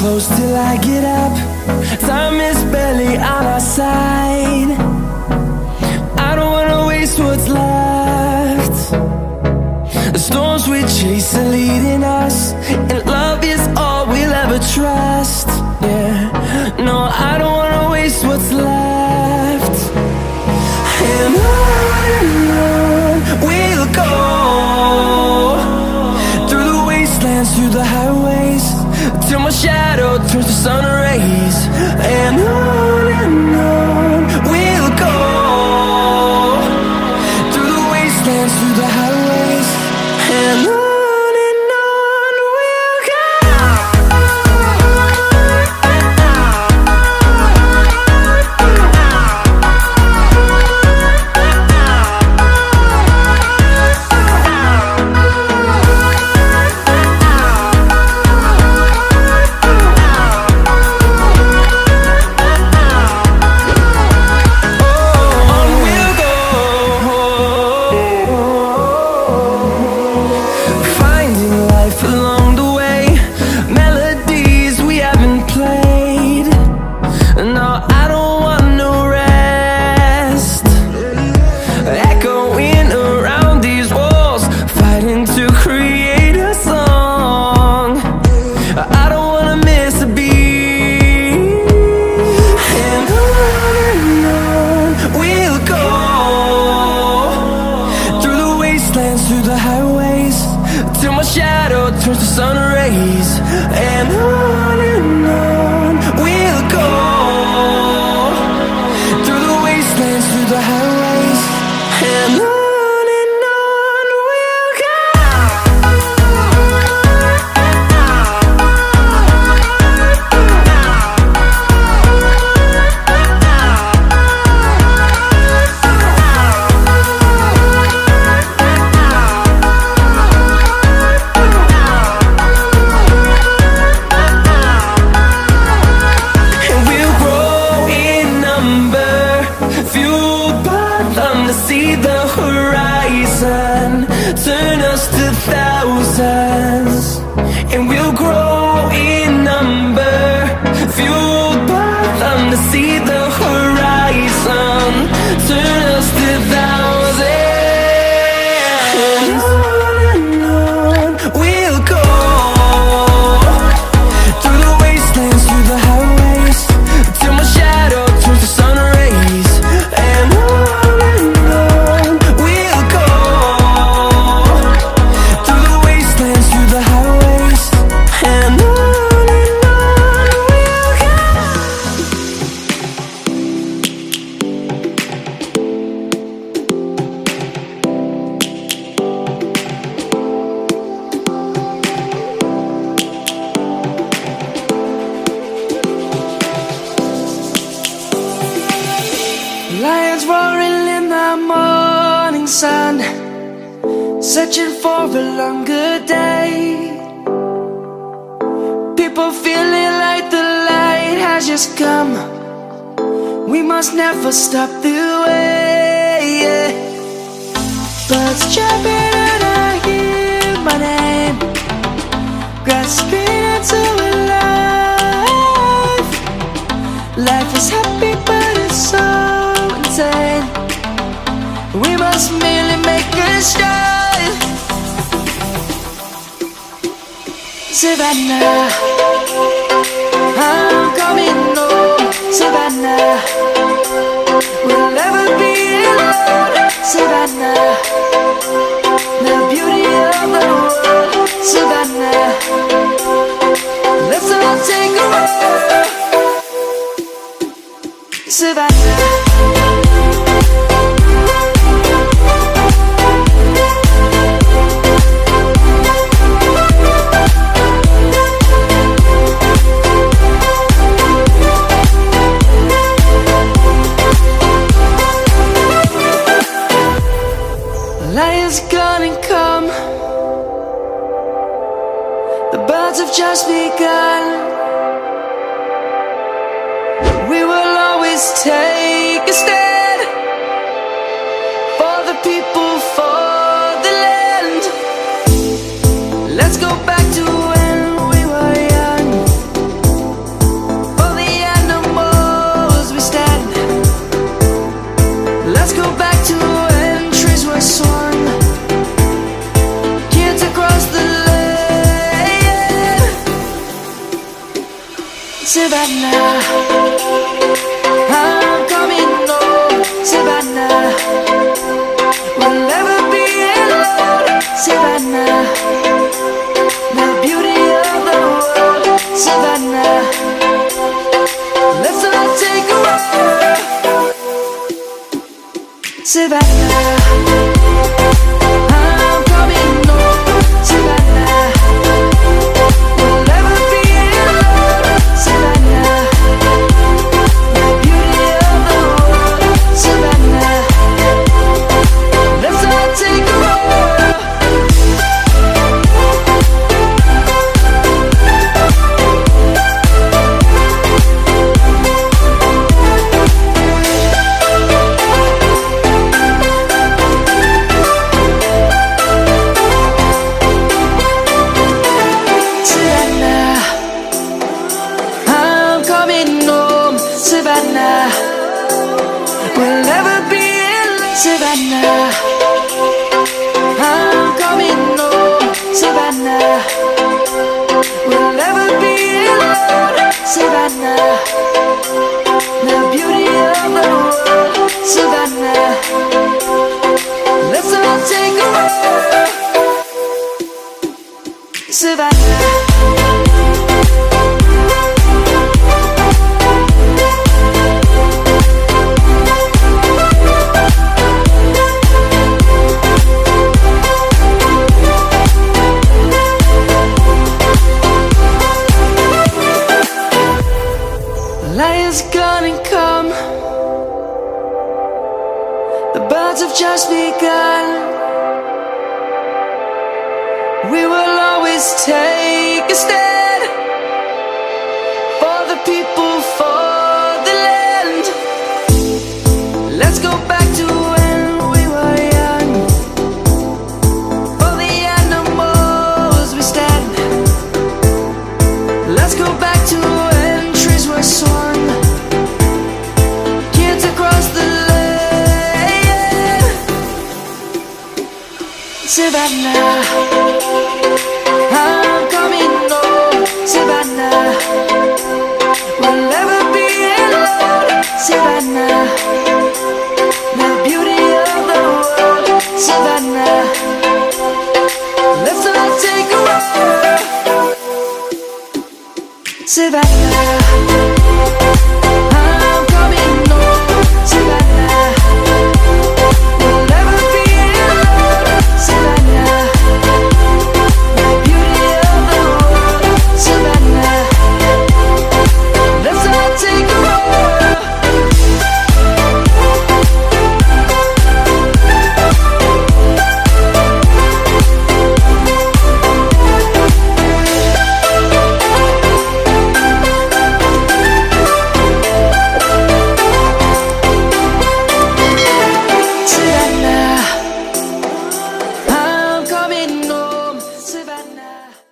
close till I get up. Time is barely on our side. I don't wanna waste what's left. The storms we chase are leading us, and love is all we'll ever trust. Yeah, no, I don't wanna waste what's left. And on we'll go, through the wastelands, through the highways, till my shadow turns to sun rays. And on we'll go, through the wastelands, through the highways, and on we'll go. Through the highways, till my shadow turns to sun rays. And on we'll go, through the wastelands, through the highways, and on we'll go. See the horizon, turn us to thousands, and we'll grow in number, fueled by them. To see the horizon, turn us to thousands. And on we'll go, through the wastelands, through the highways, till my shadow turns to sun rays. And lions roaring in the morning sun, searching for a longer day. People feeling like the light has just come. We must never stop the way. Birds chirping and I hear my name, grasping into a life. Life is happy but it's so insane. We must merely make a start. Savannah, I'm coming home. Savannah, we'll never be alone. Savannah, the beauty of the world. Savannah, let's all take a walk. Savannah. Lion's gonna come. The birds have just begun. We will always take a stand. Savannah, I'm coming home. Savannah, we'll never be alone. Savannah, the beauty of the world. Savannah, let's all take a walk. Savannah, I'm coming home. Savannah, we'll never be alone. Savannah, the beauty of the world. Savannah, let's all take a walk. Savannah, I'm coming home. Savannah, we'll never be alone. Savannah, I'm coming home. Savannah, we'll never be alone. Savannah, the beauty of the world. Savannah, let's all take a walk. Savannah, light is gonna come. The birds have just begun. We will always take a stand for the people, for the land. Let's go back to when we were young. For the animals we stand. Let's go back to when trees were swung. Kids across the land. Savannah, I'm coming home. Savannah, we'll never be alone. Savannah, the beauty of the world. Savannah, let's all take a walk. Savannah.